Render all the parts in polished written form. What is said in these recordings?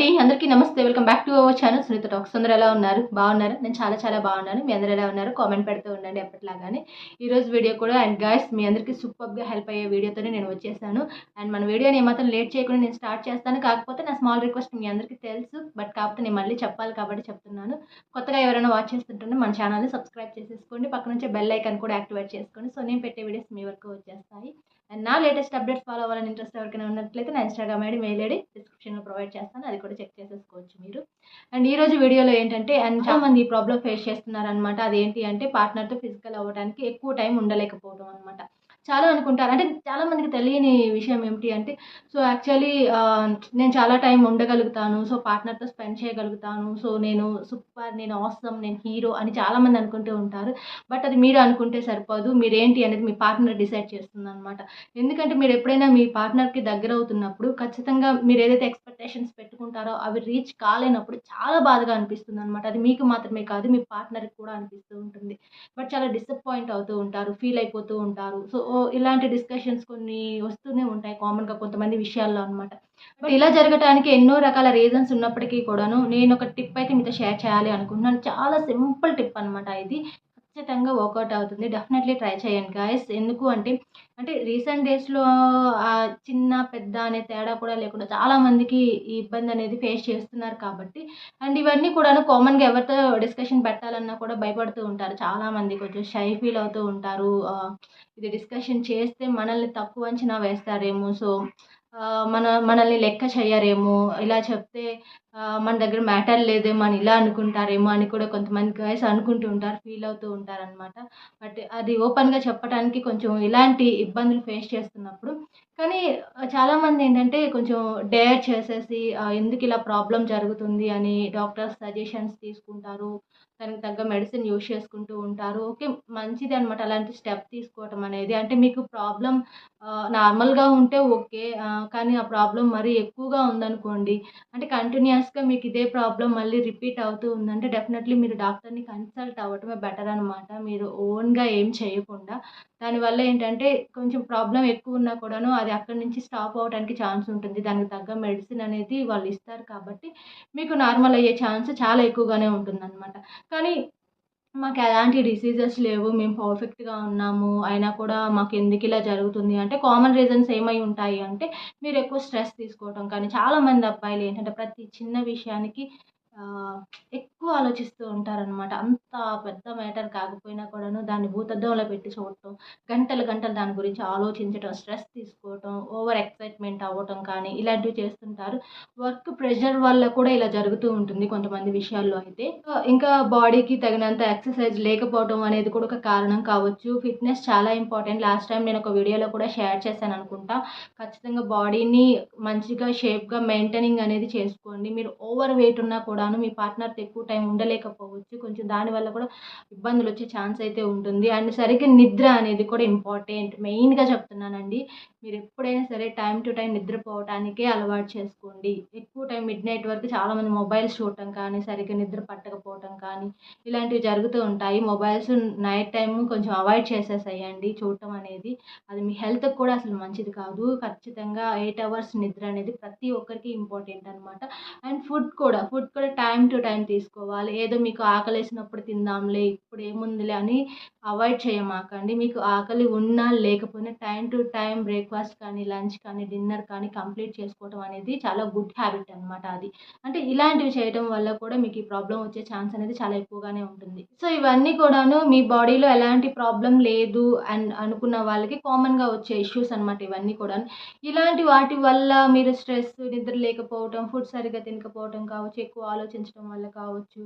అండి, అందరికీ నమస్తే. Welcome back to our channel Sunitha talks. అందరూ ఎలా ఉన్నారు? బాగున్నారా? నేను చాలా చాలా బాగున్నాను. మీ అందరూ ఎలా ఉన్నారు? కామెంట్ పెడుతూ ఉండండి ఎప్పటిలాగానే. ఈరోజు వీడియో కూడా అండ్ గైస్ మీ అందరికీ సూపర్గా హెల్ప్ అయ్యే వీడియోతోనే నేను వచ్చేసాను. అండ్ మన వీడియోని ఏమాత్రం లేట్ చేయకుండా నేను స్టార్ట్ చేస్తాను. కాకపోతే నా స్మాల్ రిక్వెస్ట్ మీ అందరికీ తెలుసు, బట్ కాకపోతే నేను మళ్ళీ చెప్పాలి కాబట్టి చెప్తున్నాను. కొత్తగా ఎవరైనా వాచ్ చేస్తుంటే మన ఛానల్ని సబ్స్క్రైబ్ చేసేసుకోండి. పక్కన నుంచి బెల్ ఐకాన్ కూడా యాక్టివేట్ చేసుకోండి. సో నేను పెట్టే వీడియోస్ మీ వరకు వచ్చేస్తాయి. అండ్ నా లేటెస్ట్ అప్డేట్స్ ఫాలో అవ్వాలని ఇంట్రెస్ట్ ఎవరికైనా ఉన్నట్లయితే నా ఇన్స్టాగ్రామ్ ఐడి, మెయిల్ ఐడి డిస్క్రిప్షన్లో ప్రొవైడ్ చేస్తాను. అది కూడా చెక్ చేసేసుకోవచ్చు మీరు. అండ్ ఈ రోజు వీడియోలో ఏంటంటే చాలా మంది ఈ ప్రాబ్లమ్ ఫేస్ చేస్తున్నారనమాట. అదేంటి అంటే పార్ట్నర్తో ఫిజికల్ అవ్వడానికి ఎక్కువ టైం ఉండలేకపోవడం అనమాట. చాలా అనుకుంటారు, అంటే చాలా మందికి తెలియని విషయం ఏమిటి అంటే సో యాక్చువల్లీ నేను చాలా టైం ఉండగలుగుతాను, సో పార్ట్నర్తో స్పెండ్ చేయగలుగుతాను, సో నేను సూపర్, నేను ఆసమ్, నేను హీరో అని చాలామంది అనుకుంటూ ఉంటారు. బట్ అది మీరు అనుకుంటే సరిపోదు. మీరేంటి అనేది మీ పార్ట్నర్ డిసైడ్ చేస్తుంది అనమాట. ఎందుకంటే మీరు ఎప్పుడైనా మీ పార్ట్నర్కి దగ్గర అవుతున్నప్పుడు ఖచ్చితంగా మీరు ఏదైతే ఎక్స్పెక్టేషన్స్ పెట్టుకుంటారో అవి రీచ్ కాలేనప్పుడు చాలా బాధగా అనిపిస్తుంది అనమాట. అది మీకు మాత్రమే కాదు, మీ పార్ట్నర్కి కూడా అనిపిస్తూ ఉంటుంది. బట్ చాలా డిసప్పాయింట్ అవుతూ ఉంటారు, ఫీల్ అయిపోతూ ఉంటారు. సో ఇలాంటి డిస్కషన్స్ కొన్ని వస్తూనే ఉంటాయి కామన్గా కొంతమంది విషయాల్లో అనమాట. బట్ ఇలా జరగటానికి ఎన్నో రకాల రీజన్స్ ఉన్నప్పటికీ కూడాను నేను ఒక టిప్ అయితే మీతో షేర్ చేయాలి అనుకుంటున్నాను. చాలా సింపుల్ టిప్ అనమాట ఇది. ఖచ్చితంగా వర్కౌట్ అవుతుంది. డెఫినెట్లీ ట్రై చేయండి గాయస్. ఎందుకు అంటే రీసెంట్ డేస్‌లో చిన్న, పెద్ద అనే తేడా కూడా లేకుండా చాలామందికి ఈ ఇబ్బంది అనేది ఫేస్ చేస్తున్నారు కాబట్టి అండ్ ఇవన్నీ కూడాను కామన్‌గా ఎవరితో డిస్కషన్ పెట్టాలన్నా కూడా భయపడుతూ ఉంటారు. చాలామంది కొంచెం షై ఫీల్ అవుతూ ఉంటారు. ఇది డిస్కషన్ చేస్తే మనల్ని తక్కువ అంచనా వేస్తారేమో, సో మనల్ని లెక్క చేయరేమో, ఇలా చెప్తే మన దగ్గర మ్యాటర్ లేదేమో అని ఇలా అనుకుంటారేమో అని కూడా కొంతమంది గర్ల్స్ అనుకుంటూ ఉంటారు, ఫీల్ అవుతూ ఉంటారనమాట. బట్ అది ఓపెన్‌గా చెప్పటానికి కొంచెం ఇలాంటి ఇబ్బందులు ఫేస్ చేస్తున్నప్పుడు కానీ చాలామంది ఏంటంటే కొంచెం డేర్ చేసేసి ఎందుకు ఇలా ప్రాబ్లమ్ జరుగుతుంది అని డాక్టర్స్ సజెషన్స్ తీసుకుంటారు. దానికి తగ్గ మెడిసిన్ యూజ్ చేసుకుంటూ ఉంటారు. ఓకే, మంచిదే అనమాట అలాంటి స్టెప్ తీసుకోవటం అనేది. అంటే మీకు ప్రాబ్లమ్ నార్మల్‌గా ఉంటే ఓకే. కానీ ఆ ప్రాబ్లమ్ మరీ ఎక్కువగా ఉందనుకోండి, అంటే కంటిన్యూయస్‌గా మీకు ఇదే ప్రాబ్లమ్ మళ్ళీ రిపీట్ అవుతూ ఉందంటే డెఫినెట్‌లీ మీరు డాక్టర్‌ని కన్సల్ట్ అవ్వటమే బెటర్ అనమాట. మీరు ఓన్‌గా ఏం చేయకుండా. దానివల్ల ఏంటంటే కొంచెం ప్రాబ్లమ్ ఎక్కువున్నా కూడాను అది అక్కడి నుంచి స్టాప్ అవ్వడానికి ఛాన్స్ ఉంటుంది. దానికి తగ్గ మెడిసిన్ అనేది వాళ్ళు ఇస్తారు కాబట్టి మీకు నార్మల్ అయ్యే ఛాన్స్ చాలా ఎక్కువగానే ఉంటుందనమాట. కానీ మాకెలాంటి డిసీజెస్ లేవు, మేము పర్ఫెక్ట్‌గా ఉన్నాము, అయినా కూడా మాకెందుకిలా జరుగుతుంది అంటే కామన్ రీజన్స్ ఏమై ఉంటాయి అంటే మీరెక్కువ స్ట్రెస్ తీసుకోవటం కానీ చాలామంది అబ్బాయిలు ఏంటంటే ప్రతి చిన్న విషయానికి ఆహ్, ఎక్కువ ఆలోచిస్తూ ఉంటారనమాట. అంత పెద్ద మ్యాటర్ కాకపోయినా కూడాను దాన్ని భూతద్దంలో పెట్టి చూడటం, గంటలు గంటలు దాని గురించి ఆలోచించటం, స్ట్రెస్ తీసుకోవటం, ఓవర్ ఎక్సైట్‌మెంట్ అవ్వటం కానీ ఇలాంటివి చేస్తుంటారు. వర్క్ ప్రెషర్ వల్ల కూడా ఇలా జరుగుతూ ఉంటుంది కొంతమంది విషయాల్లో అయితే. ఇంకా బాడీకి తగినంత ఎక్సర్సైజ్ లేకపోవడం అనేది కూడా ఒక కారణం కావచ్చు. ఫిట్‌నెస్ చాలా ఇంపార్టెంట్. లాస్ట్ టైం నేను ఒక వీడియోలో కూడా షేర్ చేశాననుకుంటా. ఖచ్చితంగా బాడీని మంచిగా షేప్‌గా మెయింటైనింగ్ అనేది చేసుకోండి. మీరు ఓవర్ వెయిట్ ఉన్నా కూడాను మీ పార్ట్నర్‌తో ఎక్కువ టైం ఉండలేకపోవచ్చు. కొంచెం దానివల్ల కూడా ఇబ్బందులొచ్చే ఛాన్స్ అయితే ఉంటుంది. అండ్ సరిగ్గా నిద్ర అనేది కూడా ఇంపార్టెంట్. మెయిన్‌గా చెప్తున్నానండి. మీరెప్పుడైనా సరే టైమ్ టు టైమ్ నిద్రపోవటానికే అలవాటు చేసుకోండి. ఎక్కువ టైం మిడ్‌నైట్ వరకు చాలామంది మొబైల్స్ చూడటం కానీ, సరిగ్గా నిద్ర పట్టకపోవటం కానీ, ఇలాంటివి జరుగుతూ ఉంటాయి. మొబైల్స్ నైట్ టైమ్ కొంచెం అవాయిడ్ చేసేసేయండి చూడటం అనేది. అది మీ హెల్త్‌కి కూడా అసలు మంచిది కాదు. ఖచ్చితంగా 8 అవర్స్ నిద్ర అనేది ప్రతి ఒక్కరికి ఇంపార్టెంట్ అనమాట. అండ్ ఫుడ్ కూడా టైమ్ టు టైమ్ తీసుకోవాలి. ఏదో మీకు ఆకలేసినప్పుడు తిందాంలే, ఇప్పుడు ఏముందిలే అని అవాయిడ్ చేయమాకండి. మీకు ఆకలి ఉన్నా లేకపోయినా టైమ్ టు టైమ్ బ్రేక్‌ఫాస్ట్ కానీ, లంచ్ కానీ, డిన్నర్ కానీ కంప్లీట్ చేసుకోవటం అనేది చాలా గుడ్ హ్యాబిట్ అనమాట అది. అంటే ఇలాంటివి చేయటం వల్ల కూడా మీకు ఈ ప్రాబ్లమ్ వచ్చే ఛాన్స్ అనేది చాలా ఎక్కువగానే ఉంటుంది. సో ఇవన్నీ కూడాను మీ బాడీలో ఎలాంటి ప్రాబ్లమ్ లేదు అనుకున్న వాళ్ళకి కామన్‌గా వచ్చే ఇష్యూస్ అనమాట ఇవన్నీ కూడాను. ఇలాంటి వాటి వల్ల మీరు స్ట్రెస్, నిద్ర లేకపోవటం, ఫుడ్ సరిగ్గా తినకపోవటం కావచ్చు, ఎక్కువ ఆలోచించడం వల్ల కావచ్చు,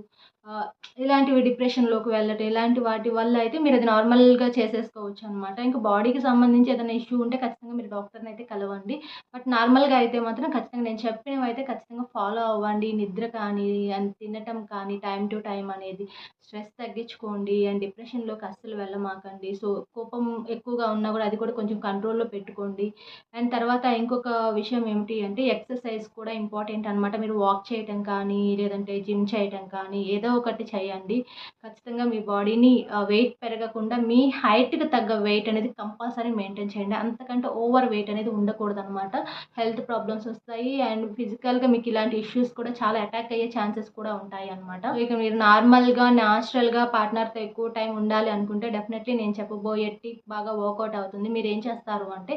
ఆహ్, ఇలాంటివి డిప్రెషన్‌లోకి వెళ్ళటం, ఇలాంటి వాటి వల్ల అయితే మీరది నార్మల్‌గా చేసేసుకోవచ్చనమాట. ఇంక బాడీకి సంబంధించి ఏదైనా ఇష్యూ ఉంటే ఖచ్చితంగా మీరు డాక్టర్‌నయితే కలవండి. బట్ నార్మల్‌గా అయితే మాత్రం ఖచ్చితంగా నేను చెప్పినవైతే ఖచ్చితంగా ఫాలో అవ్వండి. నిద్ర కానీ, అండ్ తినటం కానీ టైమ్ టు టైమ్ అనేది. స్ట్రెస్ తగ్గించుకోండి అండ్ డిప్రెషన్‌లోకి అస్సలు వెళ్ళమాకండి. సో కోపం ఎక్కువగా ఉన్నా కూడా అది కూడా కొంచెం కంట్రోల్‌లో పెట్టుకోండి. అండ్ తర్వాత ఇంకొక విషయం ఏమిటి అంటే ఎక్సర్సైజ్ కూడా ఇంపార్టెంట్ అనమాట. మీరు వాక్ చేయటం కానీ, లేదంటే జిమ్ చేయటం కానీ ఏదో ఒకటి చేయండి. ఖచ్చితంగా మీ బాడీని వెయిట్ పెరగకుండా మీ హైట్‌కి తగ్గ వెయిట్ అనేది కంపల్సరీ మెయింటైన్ చేయండి. అంతకంటే ఓవర్ వెయిట్ అనేది ఉండకూడదనమాట. హెల్త్ ప్రాబ్లమ్స్ వస్తాయి అండ్ ఫిజికల్‌గా మీకు ఇలాంటి ఇష్యూస్ కూడా చాలా అటాక్ అయ్యే ఛాన్సెస్ కూడా ఉంటాయన్నమాట. సో, ఇక మీరు నార్మల్‌గా, న్యాచురల్‌గా పార్ట్నర్‌తో ఎక్కువ టైం ఉండాలి అనుకుంటే డెఫినెట్‌లీ నేను చెప్పబోయే టిప్ బాగా వర్కౌట్ అవుతుంది. మీరేం చేస్తారు అంటే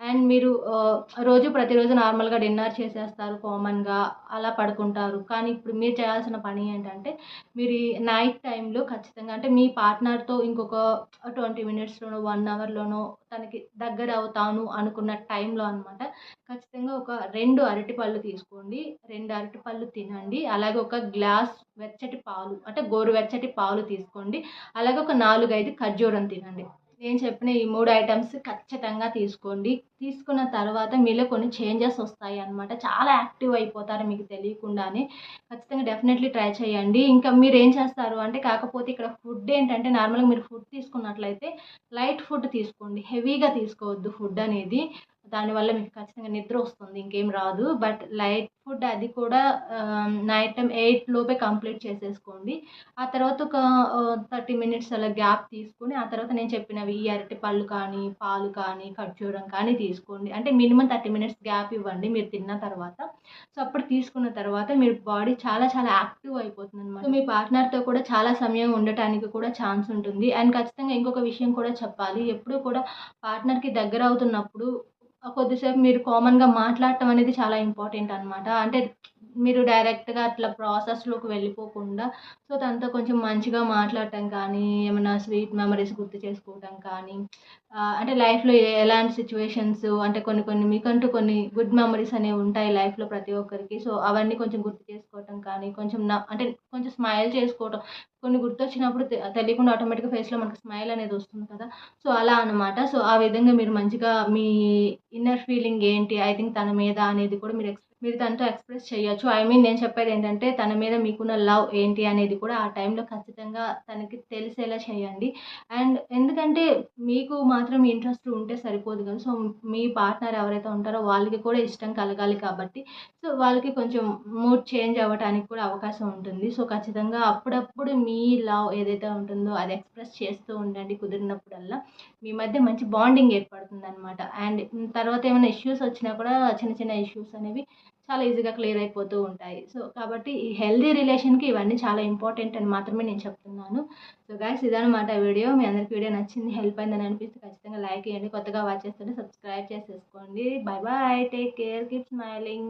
అండ్ మీరు ప్రతిరోజు నార్మల్‌గా డిన్నర్ చేసేస్తారు కామన్‌గా అలా పడుకుంటారు. కానీ ఇప్పుడు మీరు చేయాల్సిన పని ఏంటంటే మీరు ఈ నైట్ టైమ్‌లో ఖచ్చితంగా అంటే మీ పార్ట్నర్‌తో ఇంకొక 20 మినిట్స్‌లోనో, 1 అవర్‌లోనో తనకి దగ్గరవుతాను అనుకున్న టైంలో అనమాట. ఖచ్చితంగా ఒక 2 అరటిపళ్ళు తీసుకోండి. 2 అరటిపళ్ళు తినండి. అలాగే ఒక గ్లాస్ వెచ్చటి పాలు అంటే గోరువెచ్చటి పాలు తీసుకోండి. అలాగే ఒక 4, 5 ఖర్జూరం తినండి. నేను చెప్పిన ఈ 3 ఐటెమ్స్ ఖచ్చితంగా తీసుకోండి. తీసుకున్న తర్వాత మీలో కొన్ని చేంజెస్ వస్తాయన్నమాట. చాలా యాక్టివ్ అయిపోతారు మీకు తెలియకుండానే. ఖచ్చితంగా డెఫినెట్‌లీ ట్రై చేయండి. ఇంకా మీరేం చేస్తారు అంటే కాకపోతే ఇక్కడ ఫుడ్ ఏంటంటే నార్మల్‌గా మీరు ఫుడ్ తీసుకున్నట్లయితే లైట్ ఫుడ్ తీసుకోండి. హెవీగా తీసుకోవద్దు ఫుడ్ అనేది. దానివల్ల మీకు ఖచ్చితంగా నిద్ర వస్తుంది. ఇంకేం రాదు. బట్ లైట్ ఫుడ్ అది కూడా నైట్ టైమ్ 8 లోపే కంప్లీట్ చేసేసుకోండి. ఆ తర్వాత ఒక 30 మినిట్స్ అలా గ్యాప్ తీసుకొని ఆ తర్వాత నేను చెప్పినవి ఈ అరటిపళ్ళు కానీ, పాలు కానీ, ఖర్జూరం కానీ తీసుకోండి. అంటే మినిమమ్ 30 మినిట్స్ గ్యాప్ ఇవ్వండి మీరు తిన్న తర్వాత. సో, అప్పుడు తీసుకున్న తర్వాత మీ బాడీ చాలా చాలా యాక్టివ్ అయిపోతుందనమాట. సో, మీ పార్ట్నర్‌తో కూడా చాలా సమయం ఉండటానికి కూడా ఛాన్స్ ఉంటుంది. అండ్ ఖచ్చితంగా ఇంకొక విషయం కూడా చెప్పాలి. ఎప్పుడూ కూడా పార్ట్నర్‌కి దగ్గరవుతున్నప్పుడు కొద్దిసేపు మీరు కామన్‌గా మాట్లాడటం అనేది చాలా ఇంపార్టెంట్ అనమాట. అంటే మీరు డైరెక్ట్‌గా అట్లా ప్రాసెస్‌లోకి వెళ్ళిపోకుండా సో, తనతో కొంచెం మంచిగా మాట్లాడటం కానీ, ఏమన్నా స్వీట్ మెమరీస్ గుర్తు చేసుకోవటం కానీ, అంటే లైఫ్‌లో ఎలాంటి సిట్యుయేషన్స్ అంటే కొన్ని కొన్ని మీకంటూ కొన్ని గుడ్ మెమరీస్ అనేవి ఉంటాయి లైఫ్‌లో ప్రతి ఒక్కరికి. సో, అవన్నీ కొంచెం గుర్తు చేసుకోవటం కానీ, కొంచెం అంటే కొంచెం స్మైల్ చేసుకోవటం. కొన్ని గుర్తొచ్చినప్పుడు తెలియకుండా ఆటోమేటిక్‌గా ఫేస్‌లో మనకి స్మైల్ అనేది వస్తుంది కదా! సో, అలా అనమాట. సో, ఆ విధంగా మీరు మంచిగా మీ ఇన్నర్ ఫీలింగ్ ఏంటి? ఐ థింక్ తన మీద అనేది కూడా మీరు తనతో ఎక్స్‌ప్రెస్ చేయొచ్చు. ఐ మీన్ నేను చెప్పేదేంటంటే తన మీద మీకున్న లవ్ ఏంటి అనేది కూడా ఆ టైంలో ఖచ్చితంగా తనకి తెలిసేలా చేయండి. అండ్ ఎందుకంటే మీకు మాత్రం ఇంట్రెస్ట్ ఉంటే సరిపోదు కదా! సో, మీ పార్ట్నర్ ఎవరైతే ఉంటారో వాళ్ళకి కూడా ఇష్టం కలగాలి కాబట్టి సో, వాళ్ళకి కొంచెం మూడ్ చేంజ్ అవ్వటానికి కూడా అవకాశం ఉంటుంది. సో, ఖచ్చితంగా అప్పుడప్పుడు మీ లవ్ ఏదైతే ఉంటుందో అది ఎక్స్‌ప్రెస్ చేస్తూ ఉండండి కుదిరినప్పుడల్లా. మీ మధ్య మంచి బాండింగ్ ఏర్పడుతుందనమాట. అండ్ తర్వాత ఏమైనా ఇష్యూస్ వచ్చినా కూడా చిన్న చిన్న ఇష్యూస్ అనేవి చాలా ఈజీగా క్లియర్ అయిపోతూ ఉంటాయి. సో, కాబట్టి ఈ హెల్తీ రిలేషన్‌కి ఇవన్నీ చాలా ఇంపార్టెంట్ అని మాత్రమే నేను చెప్తున్నాను. సో, గైస్ ఇదనమాట వీడియో. మీ అందరికి వీడియో నచ్చింది, హెల్ప్ అయిందని అనిపిస్తే ఖచ్చితంగా లైక్ ఇయ్యండి. కొత్తగా వాచ్ చేస్తుంటే సబ్స్క్రైబ్ చేసేసుకోండి. By by. Take care. Keep smiling.